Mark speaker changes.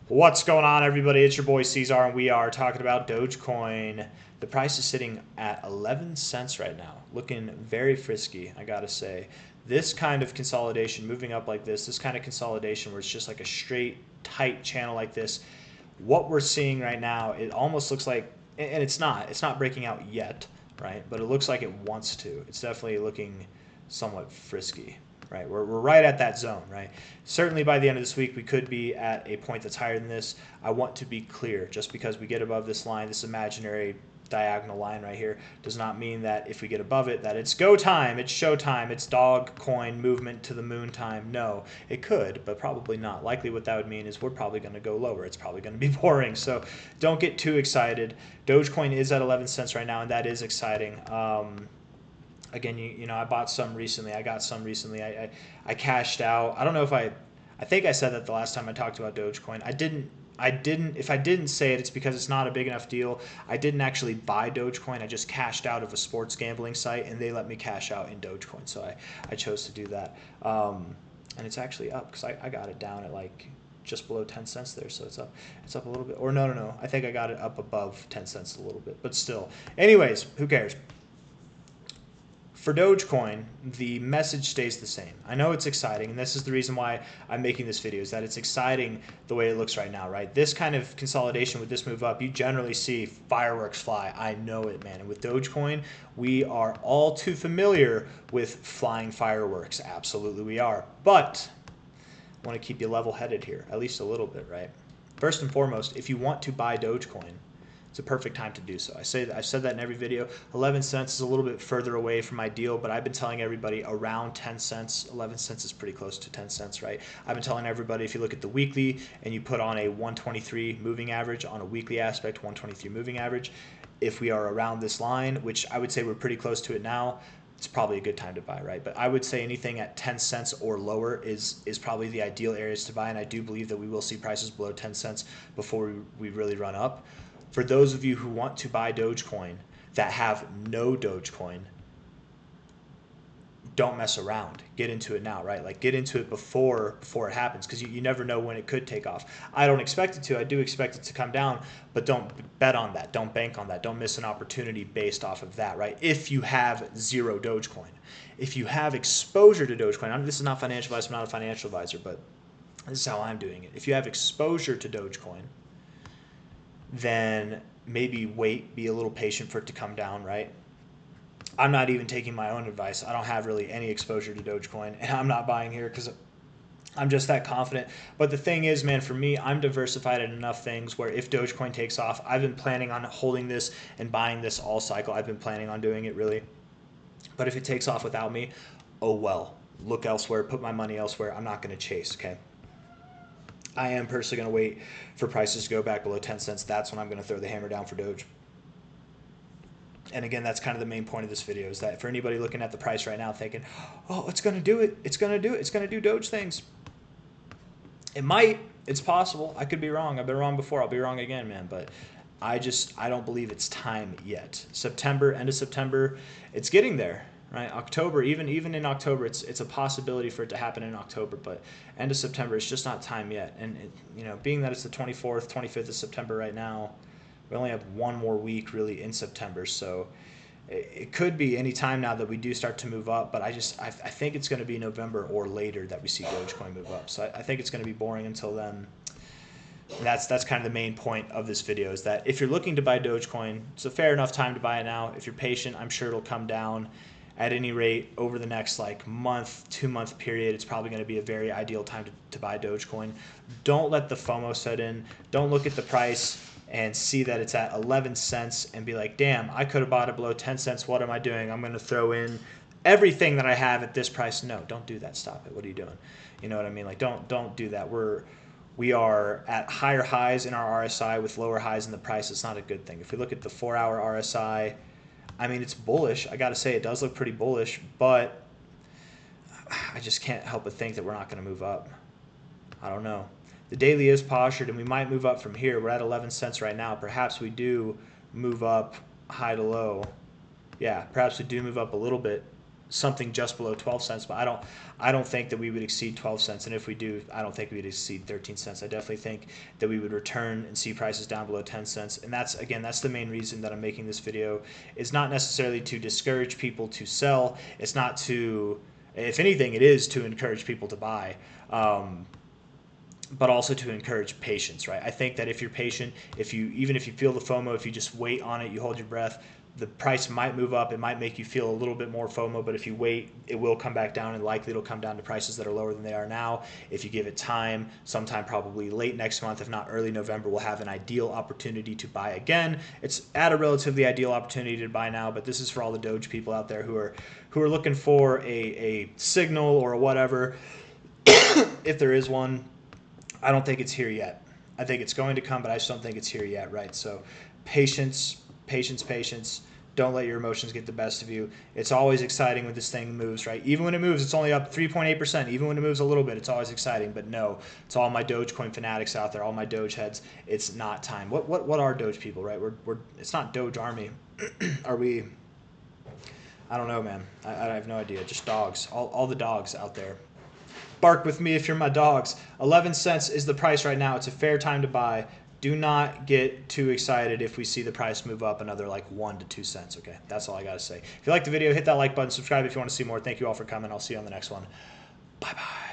Speaker 1: What's going on, everybody? It's your boy C-Zar, and we are talking about Dogecoin. The price is sitting at 11 cents right now, looking very frisky, I gotta say. This kind of consolidation, moving up like this kind of consolidation where it's just like a straight, tight channel like this, what we're seeing right now, it almost looks like, and it's not breaking out yet, right? But it looks like it wants to. It's definitely looking somewhat frisky. Right, we're right at that zone, right? Certainly by the end of this week, we could be at a point that's higher than this. I want to be clear, just because we get above this line, this imaginary diagonal line right here, does not mean that if we get above it, that it's go time, it's show time, it's Dogecoin movement to the moon time. No, it could, but probably not. Likely what that would mean is we're probably going to go lower. It's probably going to be boring, so don't get too excited. Dogecoin is at 11 cents right now, and that is exciting. Again, you know, I bought some recently. I got some recently. I cashed out. I don't know if I think I said that the last time I talked about Dogecoin. I didn't. If I didn't say it, it's because it's not a big enough deal. I didn't actually buy Dogecoin. I just cashed out of a sports gambling site, and they let me cash out in Dogecoin. So I chose to do that. And it's actually up because I got it down at like just below 10 cents there, so it's up a little bit. Or no, I think I got it up above 10 cents a little bit, but still. Anyways, who cares? For Dogecoin, the message stays the same. I know it's exciting, and this is the reason why I'm making this video, is that it's exciting the way it looks right now, right? This kind of consolidation with this move up, you generally see fireworks fly. I know it, man. And with Dogecoin, we are all too familiar with flying fireworks. Absolutely we are. But I want to keep you level-headed here, at least a little bit, right? First and foremost, if you want to buy Dogecoin, it's a perfect time to do so. I've said that in every video. 11 cents is a little bit further away from ideal, but I've been telling everybody around 10 cents. 11 cents is pretty close to 10 cents, right? I've been telling everybody, if you look at the weekly and you put on a 123 moving average on a weekly aspect, 123 moving average, if we are around this line, which I would say we're pretty close to it now, it's probably a good time to buy, right? But I would say anything at 10 cents or lower is probably the ideal areas to buy, and I do believe that we will see prices below 10 cents before we really run up. For those of you who want to buy Dogecoin that have no Dogecoin, don't mess around. Get into it now, right? Like, get into it before it happens, because you never know when it could take off. I don't expect it to. I do expect it to come down, but don't bet on that. Don't bank on that. Don't miss an opportunity based off of that, right? If you have zero Dogecoin. If you have exposure to Dogecoin, this is not financial advice. I'm not a financial advisor, but this is how I'm doing it. If you have exposure to Dogecoin, then maybe wait, be a little patient for it to come down, right? I'm not even taking my own advice. I don't have really any exposure to Dogecoin, and I'm not buying here because I'm just that confident. But the thing is, man, for me, I'm diversified in enough things where if Dogecoin takes off, I've been planning on holding this and buying this all cycle. I've been planning on doing it, really. But if it takes off without me, oh well. Look elsewhere, put my money elsewhere. I'm not going to chase, okay? I am personally going to wait for prices to go back below 10 cents. That's when I'm going to throw the hammer down for Doge. And again, that's kind of the main point of this video, is that for anybody looking at the price right now thinking, oh, it's going to do it, it's going to do it, it's going to do Doge things. It might, it's possible. I could be wrong. I've been wrong before. I'll be wrong again, man. But I don't believe it's time yet. September, end of September, it's getting there. Right, October, even in October, it's a possibility for it to happen in October, but end of September, it's just not time yet. And you know, being that it's the 24th, 25th of September right now, we only have one more week really in September, so it could be any time now that we do start to move up. But I think it's going to be November or later that we see Dogecoin move up. So I think it's going to be boring until then. And that's kind of the main point of this video, is that if you're looking to buy Dogecoin, it's a fair enough time to buy it now. If you're patient, I'm sure it'll come down. At any rate, over the next like month, 2-month period, it's probably going to be a very ideal time to buy Dogecoin. Don't let the FOMO set in. Don't look at the price and see that it's at 11 cents and be like, damn, I could have bought it below 10 cents. What am I doing? I'm going to throw in everything that I have at this price. No, don't do that. Stop it. What are you doing? You know what I mean? Like, don't do that. We are at higher highs in our RSI with lower highs in the price. It's not a good thing. If we look at the 4-hour RSI, I mean, it's bullish. I got to say, it does look pretty bullish, but I just can't help but think that we're not going to move up. I don't know. The daily is postured, and we might move up from here. We're at 11 cents right now. Perhaps we do move up high to low. Yeah, perhaps we do move up a little bit something just below 12 cents, but I don't think that we would exceed 12 cents. And if we do, I don't think we'd exceed 13 cents. I definitely think that we would return and see prices down below 10 cents. And that's, again, that's the main reason that I'm making this video. Is not necessarily to discourage people to sell. It's not to, if anything, it is to encourage people to buy. But also to encourage patience, right? I think that if you're patient, even if you feel the FOMO, if you just wait on it, you hold your breath, the price might move up. It might make you feel a little bit more FOMO, but if you wait, it will come back down, and likely it'll come down to prices that are lower than they are now. If you give it time, sometime probably late next month, if not early November, we'll have an ideal opportunity to buy again. It's at a relatively ideal opportunity to buy now, but this is for all the Doge people out there who are looking for a signal or a whatever, if there is one. I don't think it's here yet. I think it's going to come, but I just don't think it's here yet, right? So patience, patience, patience. Don't let your emotions get the best of you. It's always exciting when this thing moves, right? Even when it moves, it's only up 3.8%. Even when it moves a little bit, it's always exciting. But no, it's all my Dogecoin fanatics out there, all my Doge heads. It's not time. What are Doge people, right? It's not Doge Army. Are we? I don't know, man. I have no idea. Just dogs. All the dogs out there. Bark with me if you're my dogs. 11 cents is the price right now. It's a fair time to buy. Do not get too excited if we see the price move up another like 1 to 2 cents, okay? That's all I got to say. If you like the video, hit that like button, subscribe if you want to see more. Thank you all for coming. I'll see you on the next one. Bye-bye.